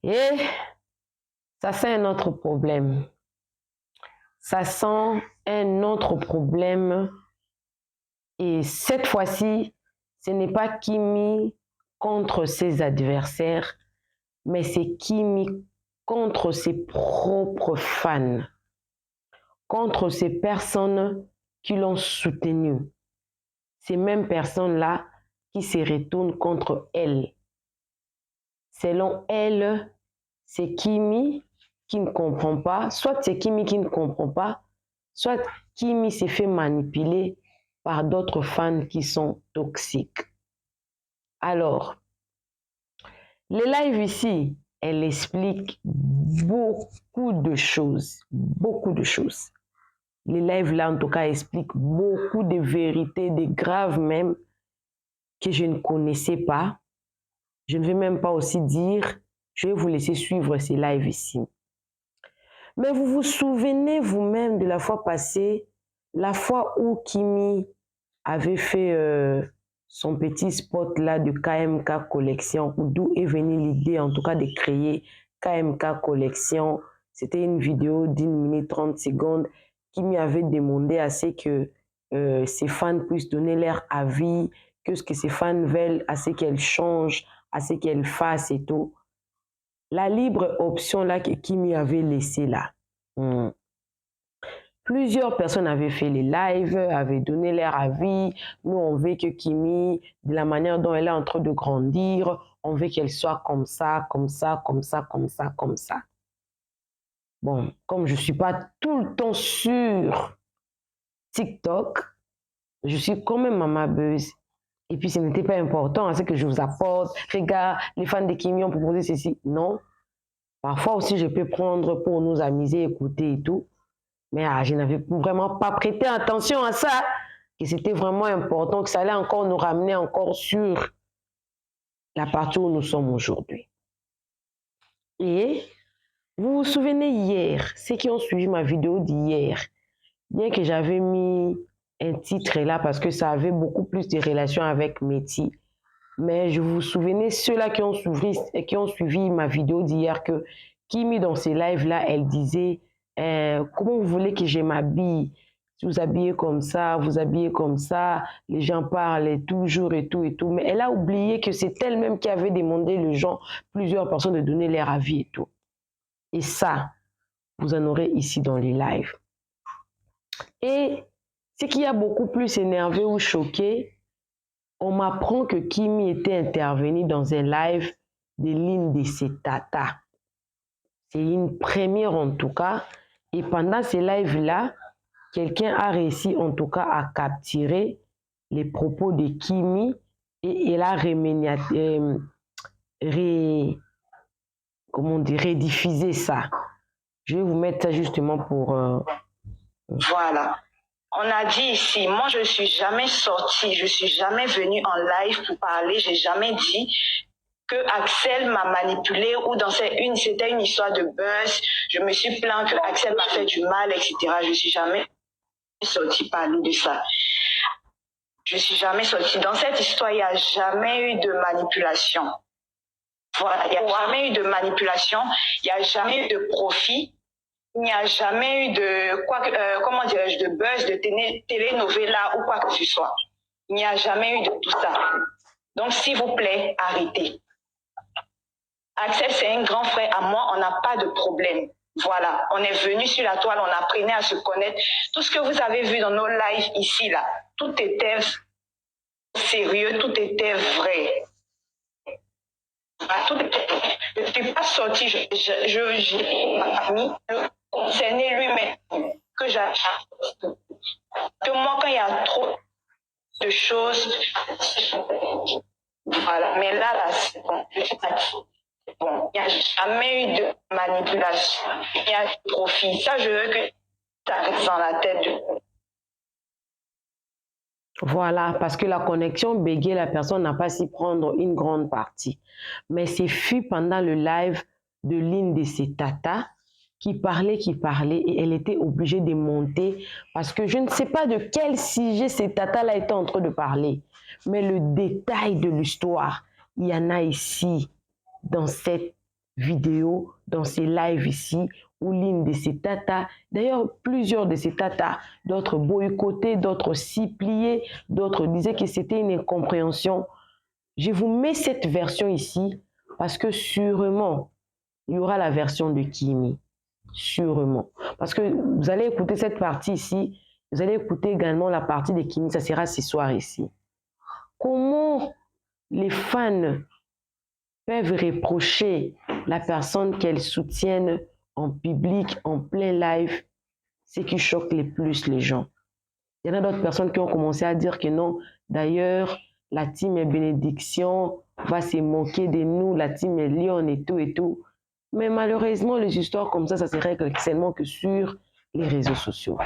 Et ça, c'est un autre problème. Ça sent un autre problème. Et cette fois-ci, ce n'est pas Kimi contre ses adversaires, mais c'est Kimi contre ses propres fans, contre ces personnes qui l'ont soutenu. Ces mêmes personnes-là qui se retournent contre elle. Selon elle, c'est Kimi qui ne comprend pas, soit c'est Kimi qui ne comprend pas, soit Kimi s'est fait manipuler par d'autres fans qui sont toxiques. Alors, les lives ici, elle explique beaucoup de choses, beaucoup de choses. Les lives là, en tout cas, expliquent beaucoup de vérités, de graves même, que je ne connaissais pas. Je ne vais même pas aussi dire, je vais vous laisser suivre ces lives ici. Mais vous vous souvenez vous-même de la fois passée, la fois où Kimi avait fait son petit spot là de KMK Collection, d'où est venue l'idée en tout cas de créer KMK Collection. C'était une vidéo d'1 minute 30 secondes. Kimi avait demandé à ce que ses fans puissent donner leur avis, que ce que ses fans veulent, à ce qu'elle change, à ce qu'elle fasse et tout. La libre option là que Kimi avait laissée là. Plusieurs personnes avaient fait les lives, avaient donné leur avis. Nous, on veut que Kimi, de la manière dont elle est en train de grandir, on veut qu'elle soit comme ça, comme ça, comme ça, comme ça, comme ça. Bon, comme je ne suis pas tout le temps sur TikTok, je suis quand même Mama Buzz. Et puis, ce n'était pas important à ce que je vous apporte. Regarde, les fans de Kimi ont proposé ceci. Non. Parfois aussi, je peux prendre pour nous amuser, écouter et tout. Mais je n'avais vraiment pas prêté attention à ça, que c'était vraiment important, que ça allait encore nous ramener encore sur la partie où nous sommes aujourd'hui. Et vous vous souvenez hier, ceux qui ont suivi ma vidéo d'hier, bien que j'avais mis un titre là parce que ça avait beaucoup plus de relations avec Métis, mais je vous souvenez ceux-là qui ont suivi ma vidéo d'hier que Kimi dans ses lives là, elle disait comment vous voulez que je m'habille? Si vous habillez comme ça, vous habillez comme ça, les gens parlent toujours et tout et tout. Mais elle a oublié que c'est elle-même qui avait demandé les gens, plusieurs personnes, de donner leur avis et tout. Et ça, vous en aurez ici dans les lives. Et ce qui a beaucoup plus énervé ou choqué, on m'apprend que Kimi était intervenu dans un live de l'une de ses tatas. C'est une première en tout cas. Et pendant ces lives-là, quelqu'un a réussi en tout cas à capturer les propos de Kimi et il a rediffusé ça. Je vais vous mettre ça justement pour... Voilà. On a dit ici, moi je ne suis jamais sortie, je ne suis jamais venue en live pour parler, j'ai jamais dit que Axel m'a manipulée ou c'était une histoire de buzz, je me suis plaint que Axel m'a fait du mal, etc. Je ne suis jamais sortie parler de ça. Je ne suis jamais sortie. Dans cette histoire, il n'y a jamais eu de manipulation. Voilà, il n'y a jamais eu de manipulation, il n'y a jamais eu de profit. Il n'y a jamais eu de, comment dirais-je, de buzz, de télénovela ou quoi que ce soit. Il n'y a jamais eu de tout ça. Donc, s'il vous plaît, arrêtez. Axel, c'est un grand frère à moi, on n'a pas de problème. Voilà, on est venu sur la toile, on apprenait à se connaître. Tout ce que vous avez vu dans nos lives ici, là, tout était sérieux, tout était vrai. Tout était vrai. Je ne suis pas sortie, j'ai ma famille concerné lui-même que j'achète. Que moi, quand il y a trop de choses, voilà. Mais là, c'est bon. Je suis bon. Il n'y a jamais eu de manipulation. Il y a de profit. Ça, je veux que ça reste dans la tête de... Voilà, parce que la connexion bégayait, la personne n'a pas su prendre une grande partie. Mais c'est fut pendant le live de l'une de ses tatas qui parlait, et elle était obligée de monter parce que je ne sais pas de quel sujet ces tatas-là étaient en train de parler. Mais le détail de l'histoire, il y en a ici, dans cette vidéos, dans ses lives ici, où l'une de ses tatas, d'ailleurs plusieurs de ses tatas, d'autres boycottaient, d'autres s'y pliaient, d'autres disaient que c'était une incompréhension. Je vous mets cette version ici parce que sûrement, il y aura la version de Kimi. Sûrement. Parce que vous allez écouter cette partie ici, vous allez écouter également la partie de Kimi, ça sera ce soir ici. Comment les fans peuvent reprocher la personne qu'elles soutiennent en public, en plein live, c'est qui choque le plus les gens. Il y en a d'autres personnes qui ont commencé à dire que non, d'ailleurs, la team est bénédiction, va se moquer de nous, la team est lion et tout et tout. Mais malheureusement, les histoires comme ça se règle seulement que sur les réseaux sociaux.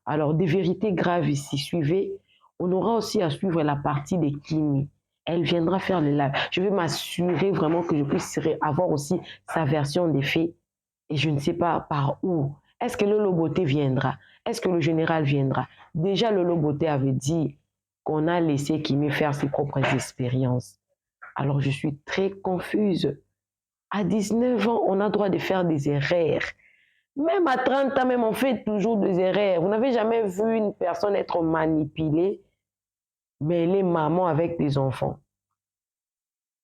Alors, des vérités graves ici, suivez. On aura aussi à suivre la partie de Kimi. Elle viendra faire le live. Je vais m'assurer vraiment que je puisse avoir aussi sa version des faits. Et je ne sais pas par où. Est-ce que Lolo Beauté viendra? Est-ce que le général viendra? Déjà, Lolo Beauté avait dit qu'on a laissé Kimi faire ses propres expériences. Alors, je suis très confuse. À 19 ans, on a le droit de faire des erreurs. Même à 30 ans, même on fait toujours des erreurs. Vous n'avez jamais vu une personne être manipulée, mais elle est maman avec des enfants.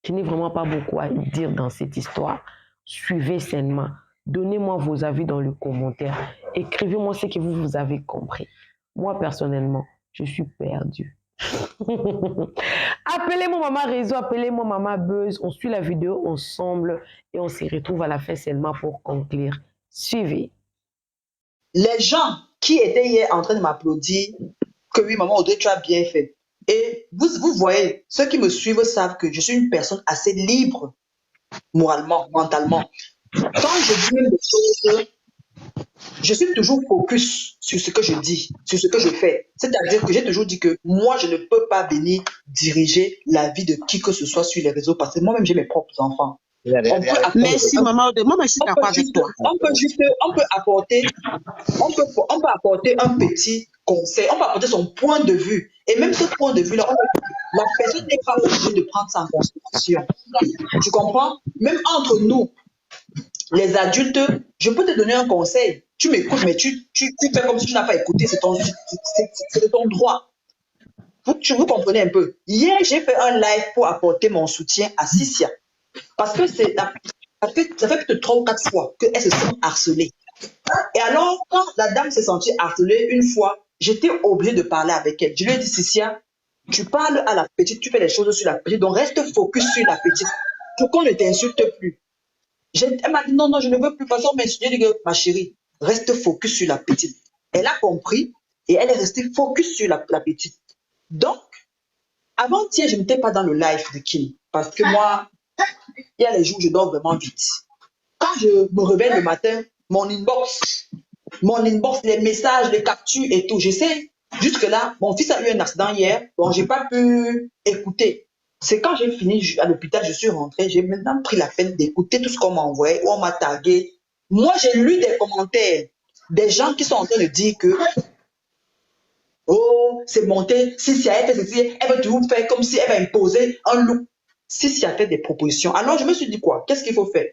Je n'ai vraiment pas beaucoup à dire dans cette histoire. Suivez sainement. Donnez-moi vos avis dans le commentaire. Écrivez-moi ce que vous avez compris. Moi, personnellement, je suis perdue. Appelez-moi Maman Réseau, appelez-moi Maman Buzz. On suit la vidéo ensemble et on se retrouve à la fin seulement pour conclure. Suivez. Les gens qui étaient hier en train de m'applaudir, que oui, Maman Audrey, tu as bien fait. Et vous voyez, ceux qui me suivent savent que je suis une personne assez libre, moralement, mentalement. Quand je dis même des choses, je suis toujours focus sur ce que je dis, sur ce que je fais. C'est-à-dire que j'ai toujours dit que moi, je ne peux pas venir diriger la vie de qui que ce soit sur les réseaux parce que moi-même, j'ai mes propres enfants. Merci, Maman Audrey. Moi, je suis d'accord avec toi. On peut apporter un petit conseil, on peut apporter son point de vue. Et même ce point de vue-là, la personne n'est pas obligée de prendre ça en considération. Tu comprends? Même entre nous, les adultes, je peux te donner un conseil. Tu m'écoutes, mais tu fais comme si tu n'as pas écouté. C'est de ton droit. Vous comprenez un peu. Hier, j'ai fait un live pour apporter mon soutien à Cicia. Parce que ça fait peut-être 3 ou 4 fois qu'elle se sent harcelée. Et alors, quand la dame s'est sentie harcelée une fois, j'étais obligée de parler avec elle. Je lui ai dit, Cicia, tu parles à la petite, tu fais les choses sur la petite, donc reste focus sur la petite pour qu'on ne t'insulte plus. Elle m'a dit, non, je ne veux plus, de toute façon, m'insulter. Je dis, ma chérie, reste focus sur la petite. Elle a compris et elle est restée focus sur la petite. Donc, avant-hier, je n'étais pas dans le live de Kim parce que moi, il y a les jours où je dors vraiment vite. Quand je me réveille le matin, mon inbox, les messages, les captures et tout, je sais, jusque-là, mon fils a eu un accident hier, donc je n'ai pas pu écouter. C'est quand j'ai fini à l'hôpital, je suis rentrée, j'ai maintenant pris la peine d'écouter tout ce qu'on m'a envoyé, où on m'a tagué. Moi, j'ai lu des commentaires, des gens qui sont en train de dire que oh, c'est monté, si elle fait ceci, elle veut toujours faire comme si elle va imposer un look. Si elle fait des propositions. Alors, je me suis dit quoi? Qu'est-ce qu'il faut faire?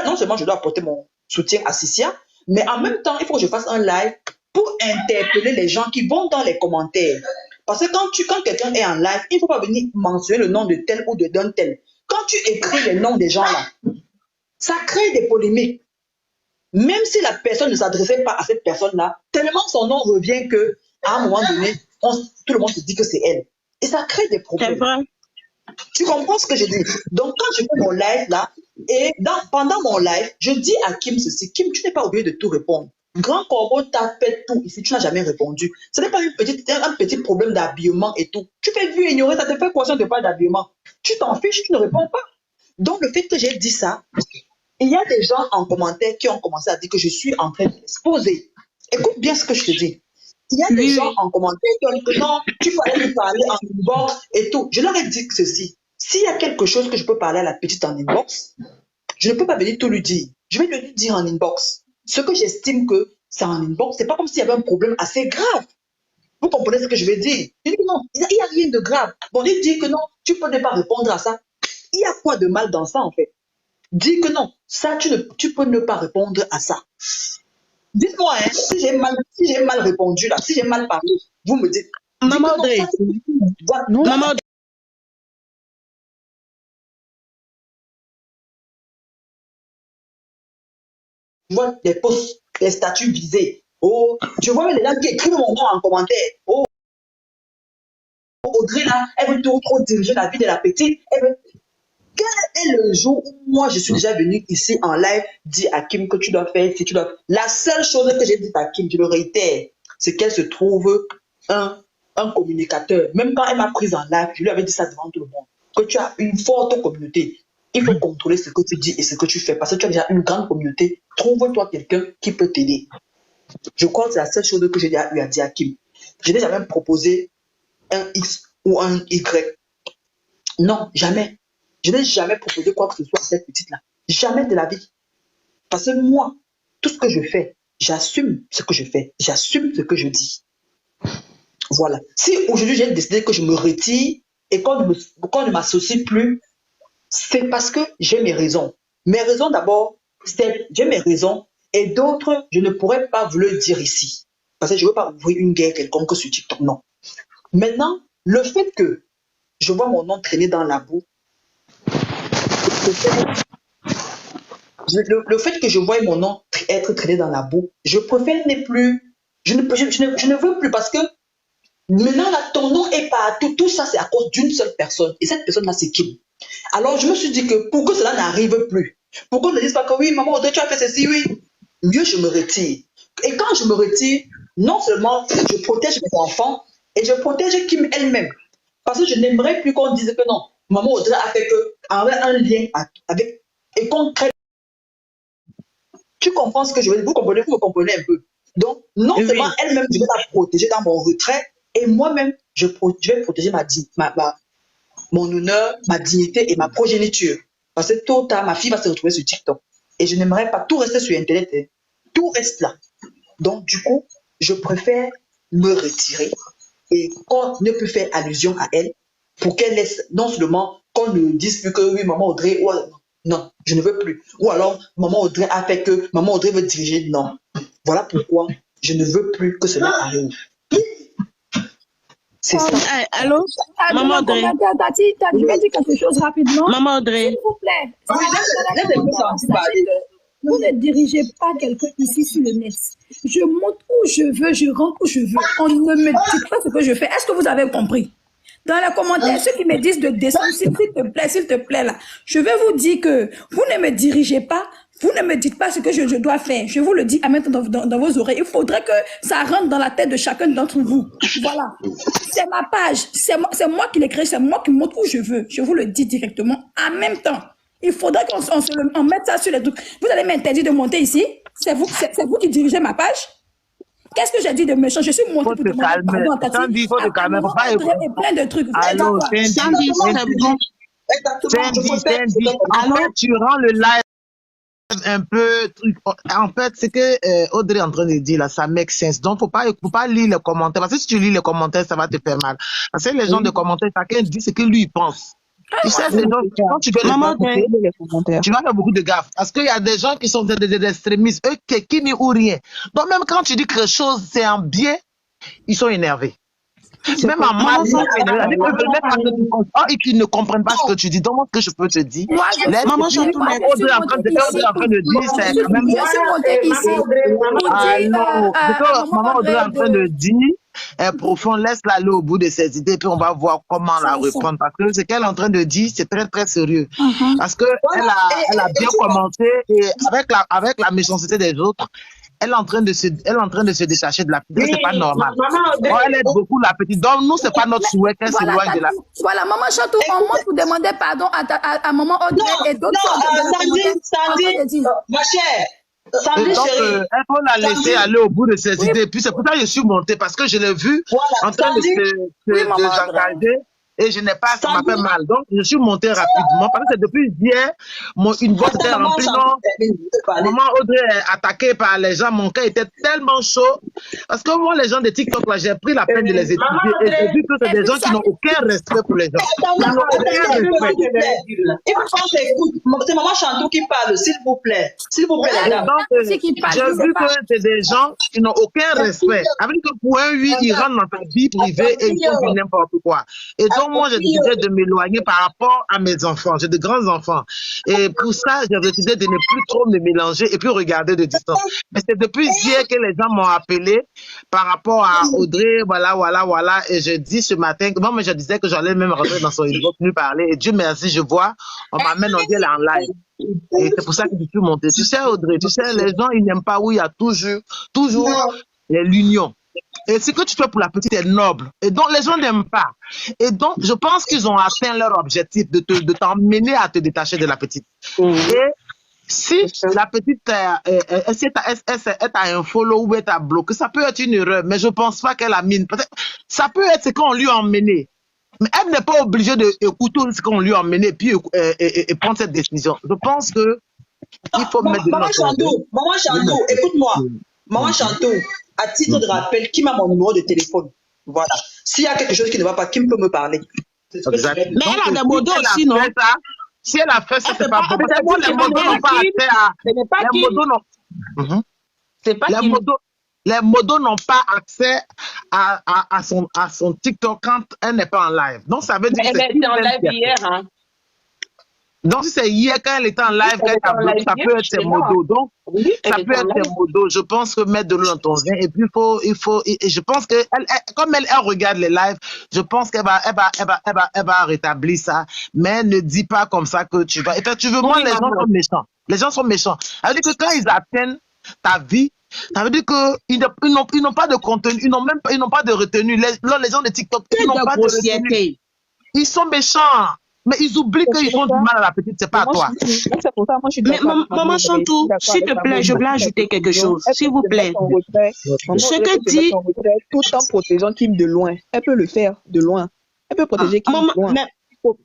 Non seulement je dois apporter mon soutien à Cicia, mais en même temps, il faut que je fasse un live pour interpeller les gens qui vont dans les commentaires. Parce que quand quelqu'un est en live, il ne faut pas venir mentionner le nom de tel ou d'un tel. Quand tu écris les noms des gens là, ça crée des polémiques. Même si la personne ne s'adressait pas à cette personne-là, tellement son nom revient que à un moment donné, tout le monde se dit que c'est elle. Et ça crée des problèmes. C'est vrai. Tu comprends ce que je dis? Donc, quand je fais mon live là, et pendant mon live, je dis à Kim ceci, Kim, tu n'es pas obligé de tout répondre. Grand Corbeau t'a fait tout ici, tu n'as jamais répondu. Ce n'est pas un petit problème d'habillement et tout. Tu fais vu ignorer, ça te fait quoi si on te parle d'habillement? Tu t'en fiches, tu ne réponds pas. Donc, le fait que j'ai dit ça, il y a des gens en commentaire qui ont commencé à dire que je suis en train de l'exposer. Écoute bien ce que je te dis. Il y a des gens en commentaire qui ont dit que non, tu peux aller lui parler en inbox et tout. Je leur ai dit ceci. S'il y a quelque chose que je peux parler à la petite en inbox, je ne peux pas venir tout lui dire. Je vais lui dire en inbox. Ce que j'estime que c'est en inbox, c'est pas comme s'il y avait un problème assez grave. Vous comprenez ce que je veux dire? Je dis que non, il n'y a rien de grave. Bon, il dit que non, tu peux ne pas répondre à ça. Il y a quoi de mal dans ça en fait? dis que non, ça, tu peux ne pas répondre à ça. Dites-moi, hein, si j'ai mal répondu là, si j'ai mal parlé, vous me dites. Maman Audrey. Maman Audrey. Je vois des posts, des statuts visés. Oh, je vois même des gens qui écrivent mon nom en commentaire. Oh, Audrey là, elle veut trop diriger la vie de la petite. Quel est le jour où moi je suis déjà venue ici en live dire à Kim que tu dois faire, si tu dois. La seule chose que j'ai dit à Kim, je le réitère, c'est qu'elle se trouve un communicateur. Même quand elle m'a prise en live, je lui avais dit ça devant tout le monde. Que tu as une forte communauté. Il faut contrôler ce que tu dis et ce que tu fais parce que tu as déjà une grande communauté. Trouve-toi quelqu'un qui peut t'aider. Je crois que c'est la seule chose que j'ai eu à dire à Kim. Je n'ai jamais proposé un X ou un Y. Non, jamais. Je n'ai jamais proposé quoi que ce soit à cette petite-là. Jamais de la vie. Parce que moi, tout ce que je fais, j'assume ce que je fais. J'assume ce que je dis. Voilà. Si aujourd'hui j'ai décidé que je me retire et qu'on ne m'associe plus, c'est parce que j'ai mes raisons. Mes raisons d'abord, j'ai mes raisons et d'autres, je ne pourrais pas vous le dire ici. Parce que je ne veux pas ouvrir une guerre quelconque sur TikTok. Non. Maintenant, le fait que je vois mon nom traîner dans la boue, le fait que je voie mon nom être traîné dans la boue, je préfère ne plus, je ne veux plus parce que maintenant là, ton nom est partout, tout ça c'est à cause d'une seule personne et cette personne là c'est Kim. Alors je me suis dit que pour que cela n'arrive plus, pour qu'on ne dise pas que oui maman Audrey tu as fait ceci, oui, mieux je me retire. Et quand je me retire, non seulement je protège mes enfants et je protège Kim elle-même parce que je n'aimerais plus qu'on dise que non, maman Audrey a fait que avait un lien avec et qu'on crée. Tu comprends ce que je veux dire? Vous me comprenez un peu. Donc, non seulement elle-même, je vais la protéger dans mon retrait, et moi-même, je vais protéger mon honneur, ma dignité et ma progéniture. Parce que tôt ou tard, ma fille va se retrouver sur TikTok. Et je n'aimerais pas tout rester sur Internet. Hein. Tout reste là. Donc, du coup, je préfère me retirer et qu'on ne peut faire allusion à elle pour qu'elle laisse, non seulement qu'on ne dise plus que oui, maman Audrey, ou non, je ne veux plus. Ou alors, maman Audrey a fait que maman Audrey veut diriger. Non. Voilà pourquoi je ne veux plus que cela arrive. C'est ça. Allô? Maman Audrey. Je vais dire quelque chose rapidement. Maman Audrey. S'il vous plaît. Vous ne dirigez pas quelqu'un ici sur le net. Je monte où je veux, je rentre où je veux. On ne me dit pas ce que je fais. Est-ce que vous avez compris? Dans les commentaires, ceux qui me disent de descendre, s'il te plaît, là, je vais vous dire que vous ne me dirigez pas, vous ne me dites pas ce que je dois faire. Je vous le dis à maintenant dans vos oreilles. Il faudrait que ça rentre dans la tête de chacun d'entre vous. Voilà. C'est ma page. C'est moi qui l'ai créée. C'est moi qui montre où je veux. Je vous le dis directement. En même temps, il faudrait qu'on mette ça sur les trucs. Vous allez m'interdire de monter ici. C'est vous qui dirigez ma page. Qu'est-ce que j'ai dit de méchant? Je suis montée pour demander pardon à Tati. Sandy, il faut te calmer. Faut pas écouter. Et plein de trucs. Allô, Sandy, en fait, tu rends le live un peu truc. En fait, c'est que Audrey est en train de dire là, ça make sense. Donc, faut pas lire les commentaires. Parce que si tu lis les commentaires, ça va te faire mal. Parce que les gens de commentaires, chacun dit ce que lui il pense. Tu sais, c'est donc, quand tu fais les commentaires, tu vas faire beaucoup de gaffes. Parce qu'il y a des gens qui sont des extrémistes, eux qui n'y ou rien. Donc, même quand tu dis que quelque chose, c'est en bien, ils sont énervés. Même en mal, ils sont énervés. Et qu'ils ne comprennent pas ce que tu dis. Donc, ce que je peux te dire, maman, je suis en train de dire, c'est quand même. Maman Audrey est en train de dire, profond, laisse-la aller au bout de ses idées, puis on va voir comment la reprendre. Parce que ce qu'elle est en train de dire, c'est très, très sérieux. Parce que elle a bien commencé, et avec la méchanceté des autres, elle est en train de se détacher de la petite. C'est pas normal. Elle aide beaucoup la petite. Donc, nous, c'est pas notre souhait qu'elle s'éloigne de la petite. Voilà, maman Chatou, on monte pour demander pardon à maman Audrey et d'autres. Sandy, ma chère. Donc, elle faut la laisser aller au bout de ses idées. Puis c'est pour ça que je suis montée, parce que je l'ai vu en train de s'engager. et je n'ai pas, ça m'a fait Sandrine, mal. Donc, je suis monté rapidement parce que c'est depuis hier, une boîte était attends, maman remplie. Chantal, Non, je te parler. maman Audrey est attaquée par les gens. Mon cœur était tellement chaud. Parce que moi, les gens de TikTok, là, j'ai pris la peine de les étudier. Et j'ai vu que c'est des gens qui n'ont aucun respect pour les gens. Ils n'ont aucun respect. Il faut qu'on s'écoute. C'est maman Chantal qui parle, s'il vous plaît. S'il vous plaît, les Et dames. donc, C'est qui parle, j'ai je sais vu pas. que c'est des gens qui n'ont aucun respect. Avec que pour un oui, ils rentrent dans ta vie privée et ils font du n'importe quoi. Et donc, moi, j'ai décidé de m'éloigner par rapport à mes enfants. J'ai de grands enfants. Et pour ça, j'ai décidé de ne plus trop me mélanger et puis regarder de distance. Mais c'est depuis hier que les gens m'ont appelé par rapport à Audrey, voilà. Et je dis ce matin, moi, mais je disais que j'allais même rentrer dans son inbox, lui parler. Et Dieu merci, je vois, on m'amène, on dit elle est en live. Et c'est pour ça que je suis montée. Tu sais, Audrey, tu sais, les gens, ils n'aiment pas où il y a toujours l'union. Et ce que tu fais pour la petite est noble. Et donc, les gens n'aiment pas. Et donc, je pense qu'ils ont atteint leur objectif de t'emmener à te détacher de la petite. Et si la petite, elle t'a un follow ou elle t'a bloqué, ça peut être une erreur, mais je pense pas qu'elle a mis. Ça peut être ce qu'on lui a emmené. Mais elle n'est pas obligée d'écouter ce qu'on lui a emmené et prendre cette décision. Je pense que il faut mettre de Maman Chantal, écoute-moi. Maman Chantal, à titre de rappel, qui m'a mon numéro de téléphone? Voilà. S'il y a quelque chose qui ne va pas, qui peut me parler? Exact. Mais elle a des Donc, modos si elle a aussi, non? fait ça, si elle a fait ça, c'est pas bon. Parce que moi, les modos n'ont pas accès à. Ce n'est pas Les qui. modos n'ont. Mhm. C'est pas Les qui. modos, les modos n'ont pas accès à son TikTok quand elle n'est pas en live. Donc, ça veut dire Elle que c'est était en elle live qui a fait. hier. Hein. Donc, si c'est hier quand elle était en live, Elle qu'elle était t'a en bloqué, live ça hier, peut être ses j'étais là. modos. Donc, Oui, elle ça était peut en être live. ses modos. Je pense que mettre de l'eau dans ton vin. Et puis, et je pense que, comme elle regarde les lives, je pense qu'elle va rétablir ça. Mais ne dis pas comme ça que tu vas. Effectivement, Oui, les gens maman. sont méchants. Les gens sont méchants. Ça veut dire que quand ils atteignent ta vie, ça veut dire qu'ils n'ont pas de contenu, ils n'ont pas de retenue. Les gens de TikTok, ils C'est n'ont de pas de retenue. grossièreté. Ils sont méchants. Mais ils oublient qu'ils font du mal à la petite, c'est pas à toi. C'est pour ça, moi, je suis Mais d'accord avec maman Audrey. Chantou, Je suis s'il d'accord te plaît, avec je Audrey. voulais ajouter quelque chose, Elle s'il peut vous se plaît. mettre en retrait. Maman Ce Audrey que peut se mettre dit. en retrait tout en protégeant Kim de loin. Elle peut le faire de loin. Elle peut protéger Kim Maman, de loin.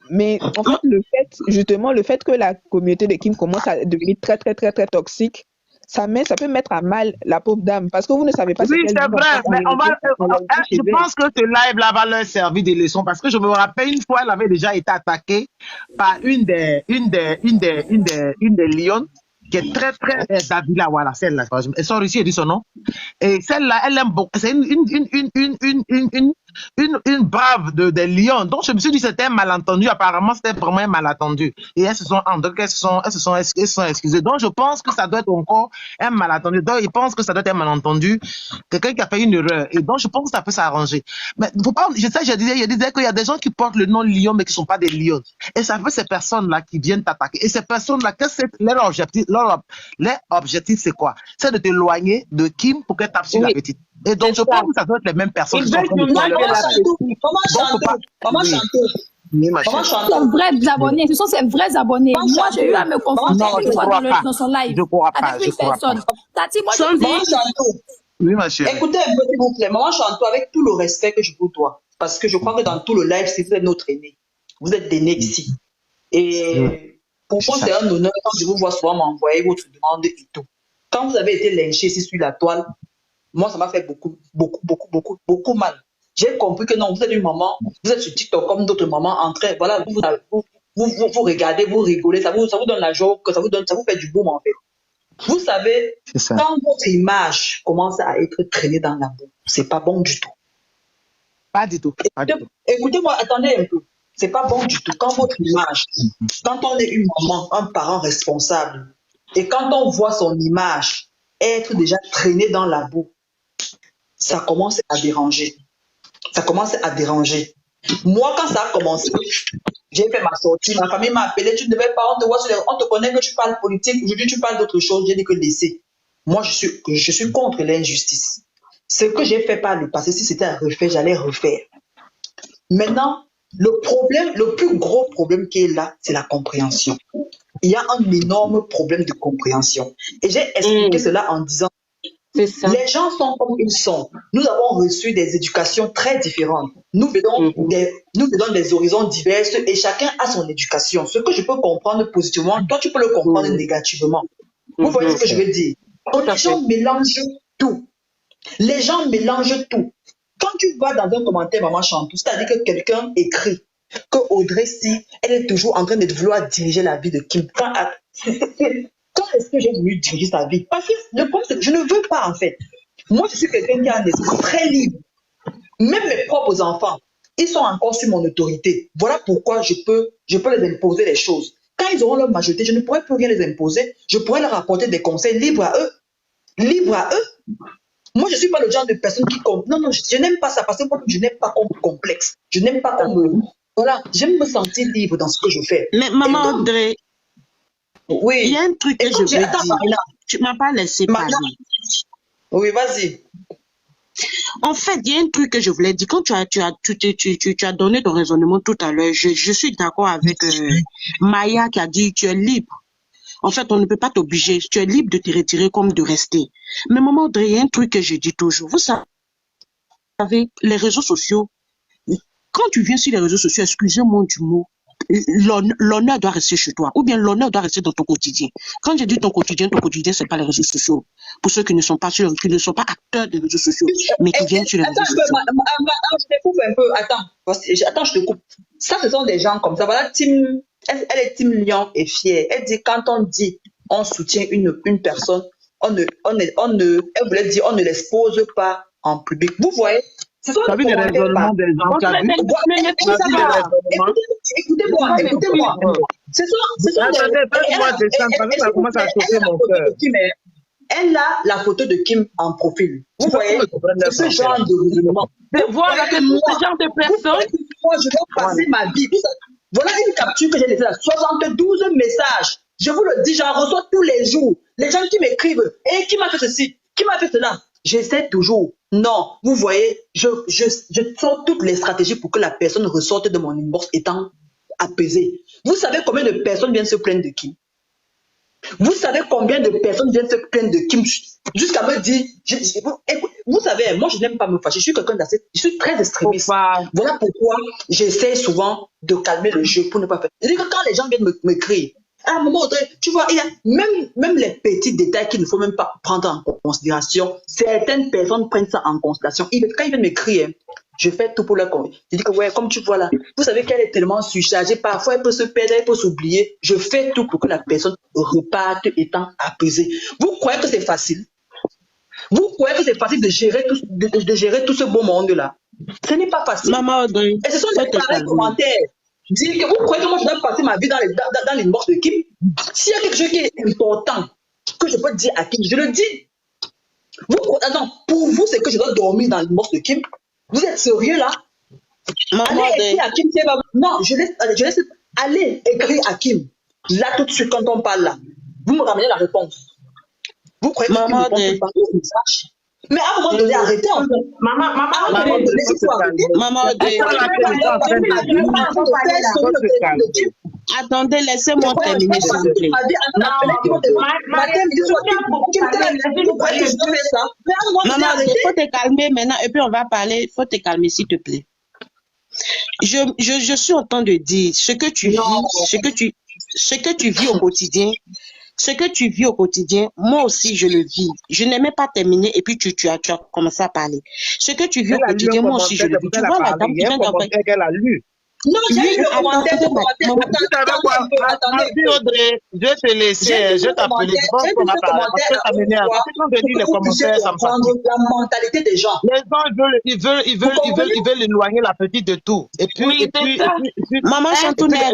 Mais en fait, le fait que la communauté de Kim commence à devenir très, très, très, très toxique, ça peut mettre à mal la pauvre dame. Parce que vous ne savez pas ce Oui, qu'elle c'est vit dans vrai, sa mais communauté, je pense que ce live-là va leur servir de leçon parce que je me rappelle une fois, elle avait déjà été attaquée par une des lionnes qui est très, très, Davila, voilà, celle-là, elles sont réussi à dire son nom. Et celle-là, elle aime beaucoup, c'est une brave des lions. Donc, je me suis dit, c'était un malentendu. Apparemment, c'était vraiment un malentendu. Et elles se sont excusées. Donc, je pense que ça doit être encore un malentendu. Donc, je pense que ça doit être un malentendu. Quelqu'un qui a fait une erreur. Et donc, je pense que ça peut s'arranger. Mais, faut pas, je disais qu'il y a des gens qui portent le nom lion, mais qui ne sont pas des lions. Et ça fait ces personnes-là qui viennent t'attaquer. Et ces personnes-là, leur objectif, c'est quoi? C'est de t'éloigner de Kim pour qu'elle tape sur la petite. Et donc, je pense que ça doit être les mêmes personnes qui sont en train de faire leur Maman Chantou. Ce sont vrais abonnés, ce sont ses vrais abonnés. Moi, j'ai eu à me confronter une fois dans son live. Je crois pas, avec une personne. Tati, moi, je Maman Chantou. Oui, ma chérie. Écoutez un peu, s'il vous plaît. Maman Chantou, avec tout le respect que je vous dois, parce que je crois que dans tout le live, si vous êtes notre aîné, vous êtes des nés ici. Et pour moi, c'est un honneur quand je vous vois souvent m'envoyer votre demande et tout. Quand vous avez été lynché ici sur la toile, moi, ça m'a fait beaucoup mal. J'ai compris que non, vous êtes une maman, vous êtes sur TikTok comme d'autres mamans en train, voilà, vous regardez, vous rigolez, ça vous donne la joie, ça vous fait du boom en fait. Vous savez, quand votre image commence à être traînée dans la boue, c'est pas bon du tout. Pas du tout. Écoutez-moi, attendez un peu. C'est pas bon du tout. Quand votre image, quand on est une maman, un parent responsable, et quand on voit son image être déjà traînée dans la boue, ça commence à déranger. Ça commence à déranger. Moi, quand ça a commencé, j'ai fait ma sortie, ma famille m'a appelé, tu ne devais pas, on te connaît que tu parles politique, aujourd'hui tu parles d'autre chose, j'ai dit que laissez. Moi, je suis contre l'injustice. Ce que j'ai fait par le passé, si c'était à refaire, j'allais refaire. Maintenant, le plus gros problème qui est là, c'est la compréhension. Il y a un énorme problème de compréhension. Et j'ai expliqué cela en disant, C'est ça. Les gens sont comme ils sont. Nous avons reçu des éducations très différentes. Nous venons des horizons divers et chacun a son éducation. Ce que je peux comprendre positivement, toi, tu peux le comprendre négativement. Vous voyez ce que je veux dire? Donc, les gens mélangent tout. Les gens mélangent tout. Quand tu vas dans un commentaire, Maman Chantou, c'est-à-dire que quelqu'un écrit que Audrey, si elle est toujours en train de vouloir diriger la vie de Kim. Quand est-ce que j'ai voulu diriger sa vie? Parce que le problème, c'est que je ne veux pas, en fait. Moi, je suis quelqu'un qui a un esprit très libre. Même mes propres enfants, ils sont encore sur mon autorité. Voilà pourquoi je peux les imposer les choses. Quand ils auront leur majorité, je ne pourrai plus rien les imposer. Je pourrai leur apporter des conseils libres à eux. Libres à eux. Moi, je ne suis pas le genre de personne qui... Non, je n'aime pas ça parce que je n'aime pas qu'on me complexe. Je n'aime pas qu'on me... Voilà, j'aime me sentir libre dans ce que je fais. Mais Maman Audrey, oui. Il y a un truc que je veux dire. Tu ne m'as pas laissé parler. Oui, vas-y. En fait, il y a un truc que je voulais dire. Quand tu as donné ton raisonnement tout à l'heure, je suis d'accord avec Maya qui a dit tu es libre. En fait, on ne peut pas t'obliger. Tu es libre de te retirer comme de rester. Mais Maman Audrey, il y a un truc que je dis toujours. Vous savez, les réseaux sociaux, quand tu viens sur les réseaux sociaux, excusez-moi du mot, l'honneur doit rester chez toi, ou bien l'honneur doit rester dans ton quotidien. Quand je dis ton quotidien, c'est pas les réseaux sociaux. Pour ceux qui ne sont pas acteurs des réseaux sociaux, mais qui viennent sur les réseaux sociaux. Je te coupe un peu. Attends, je te coupe. Ça, ce sont des gens comme ça. Voilà, elle est team Lion et fière. Elle dit quand on dit on soutient une personne, elle voulait dire on ne l'expose pas en public. Vous voyez? Ce sont des raisonnements des gens. Écoutez-moi. Ce sont elle a la photo de Kim en profil. Vous voyez? Ce genre de raisonnement. Voilà, ce genre de personnes. Moi, je vais passer ma vie. Voilà une capture que j'ai laissée là. 72 messages. Je vous le dis, j'en reçois tous les jours. Les gens qui m'écrivent, et qui m'a fait ceci, qui m'a fait cela. J'essaie toujours. Non, vous voyez, je sors toutes les stratégies pour que la personne ressorte de mon inbox étant apaisée. Vous savez combien de personnes viennent se plaindre de Kim? Vous savez combien de personnes viennent se plaindre de Kim jusqu'à me dire, vous savez, moi je n'aime pas me fâcher, je suis très extrémiste. Voilà pourquoi j'essaie souvent de calmer le jeu pour ne pas faire. C'est-à-dire que quand les gens viennent m'écrire, à un moment donné, tu vois, il y a même les petits détails qu'il ne faut même pas prendre en considération. Certaines personnes prennent ça en considération. Quand ils viennent m'écrire, je fais tout pour leur convaincre. Je dis que, ouais, comme tu vois là, vous savez qu'elle est tellement surchargée, parfois elle peut se perdre, elle peut s'oublier. Je fais tout pour que la personne reparte étant apaisée. Vous croyez que c'est facile? Vous croyez que c'est facile de gérer tout ce beau monde-là? Ce n'est pas facile. Maman Audrey, et ce sont des pareils commentaires. Dire que vous croyez que moi je dois passer ma vie dans l'inbox de Kim? S'il y a quelque chose qui est important que je peux dire à Kim, je le dis. Pour vous, c'est que je dois dormir dans l'inbox de Kim? Vous êtes sérieux là? Allez écrire à Kim. Non, je laisse aller écrire à Kim. Là tout de suite quand on parle là, vous me ramenez la réponse. Vous croyez que Kim répond pas aux messages? Mais à un moment donné, arrêtez en fait. Maman Audrey. Attendez, laissez-moi terminer, s'il vous plaît. Maman, il faut te calmer maintenant et puis on va parler. Il faut te calmer, s'il te plaît. Je suis en train de dire ce que tu vis, ce que tu vis au quotidien. Ce que tu vis au quotidien, moi aussi je le vis. Je n'aimais pas terminer et puis tu as commencé à parler. Ce que tu vis au quotidien, moi aussi je le vis. Tu vois la dame qui vient d'envoyer. Non, j'ai eu le commentaire. Attendez, Audrey, je vais te laisser, je t'appelle. On va parler parce que ça m'énerve. Parce que quand je lis les commentaires, ça me fatigue. La mentalité des gens. Les gens, ils veulent éloigner la petite de tout. Et puis, Maman Chantounette,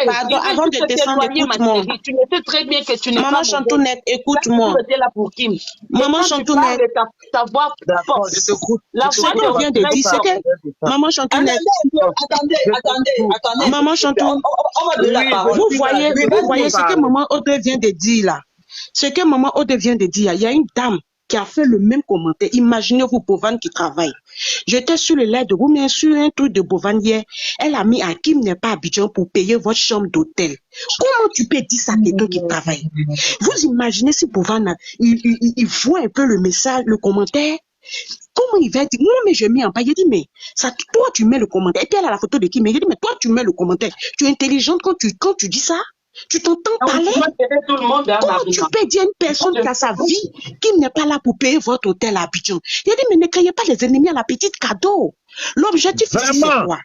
pardon, avant de descendre, écoute-moi. Tu ne sais très bien que tu n'es pas. Maman Chantounette, écoute-moi. Maman Chantounette. Ta voix forte. La voix que vient de dire, c'est que Maman Chantounette. Attendez. Maman Chantounette. On va donner la parole. Vous voyez ce que Maman Audrey vient de dire là. Ce que Maman Audrey vient de dire, il y a une dame qui a fait le même commentaire. Imaginez-vous Bovan qui travaille. J'étais sur le live de vous, mais sur un truc de Bovan hier. Elle a mis Hakim n'est pas à Abidjan pour payer votre chambre d'hôtel. Comment tu peux dire ça à quelqu'un qui travaille? Vous imaginez si Bovan, il voit un peu le message, le commentaire? Comment il va dire? Moi, mais je mets en bas. Il dit, mais ça, toi, tu mets le commentaire. Et puis, elle a la photo de qui? Mais il dit, mais toi, tu mets le commentaire. Tu es intelligente quand tu dis ça? Tu t'entends parler? Tout le monde, Comment tu peux dire à une personne qui a sa vie, qui n'est pas là pour payer votre hôtel à Abidjan? Il a dit, mais ne créez pas les ennemis à la petite cadeau. L'objectif, c'est quoi?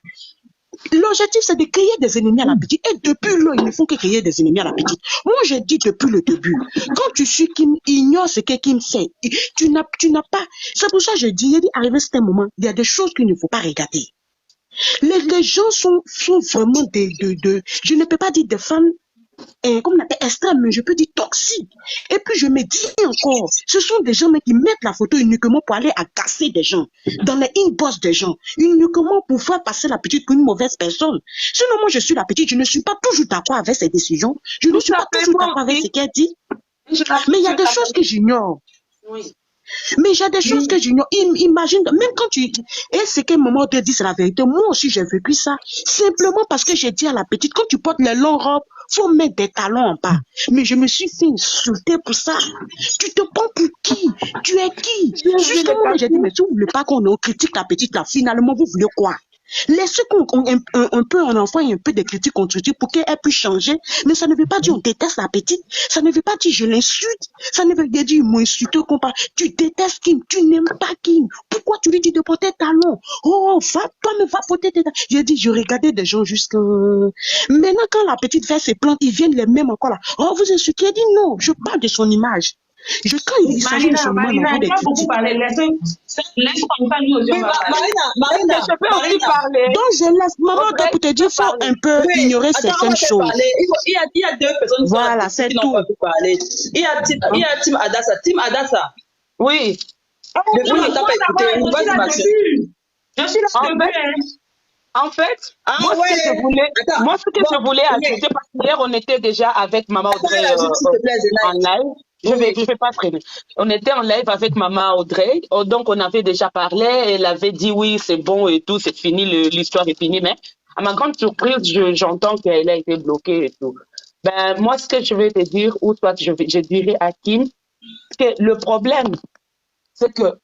L'objectif, c'est de créer des ennemis à la petite. Et depuis là, ils ne font que créer des ennemis à la petite. Moi, j'ai dit depuis le début, quand tu suis Kim, ignore ce que Kim fait. Tu n'as pas. C'est pour ça que je dis, arrivé à un moment, il y a des choses qu'il ne faut pas regarder. Les gens sont vraiment je ne peux pas dire des femmes, comme on appelle extrême, mais je peux dire toxique. Et puis je me dis encore, ce sont des gens qui mettent la photo uniquement pour aller agacer des gens, dans les inbox des gens, uniquement pour faire passer la petite pour une mauvaise personne. Sinon, moi je suis la petite, je ne suis pas toujours d'accord avec ses décisions, je ne suis pas toujours d'accord avec ce qu'elle dit, mais il y a des choses que j'ignore. Oui. Mais j'ai des choses que j'ignore. Imagine, même quand tu... Et c'est qu'un moment de dire c'est la vérité. Moi aussi, j'ai vécu ça. Simplement parce que j'ai dit à la petite, quand tu portes les longues robes, faut mettre des talons en bas. Mais je me suis fait insulter pour ça. Tu te prends pour qui? Tu es qui? Justement, j'ai dit, mais si vous voulez pas qu'on critique la petite là, finalement, vous voulez quoi? Laissez un peu un enfant et un peu de critiques constructives pour qu'elle puisse changer. Mais ça ne veut pas dire on déteste la petite. Ça ne veut pas dire je l'insulte. Ça ne veut pas dire il m'a insulté. Tu détestes Kim. Tu n'aimes pas Kim. Pourquoi tu lui dis de porter talons? Oh, va porter tes talons. J'ai dit, je regardais des gens jusqu'à... Maintenant, quand la petite fait ses plantes, ils viennent les mêmes encore là. Oh, vous insultez? J'ai dit non, je parle de son image. Quand il s'agit de son Marina, il y a beaucoup parlé. Laisse comme ça, nous aussi, on va parler. Marina, Je peux aussi parler. Donc, je laisse maman pour te dire, il faut un peu ignorer certaines choses. Il y a deux personnes voilà, c'est qui n'ont pas pu parler. Il y a Tim Adassa. Tim Adassa. Oui. Depuis le temps, je suis là depuis. En fait, moi, ce que je voulais ajouter, parce qu'hier, on était déjà avec Maman Audrey en live. Je vais pas traîner. On était en live avec Maman Audrey, donc on avait déjà parlé, elle avait dit oui, c'est bon et tout, c'est fini, l'histoire est finie, mais à ma grande surprise, j'entends qu'elle a été bloquée et tout. Ben, moi, ce que je vais te dire, ou toi, je dirais à Kim, que le problème, c'est que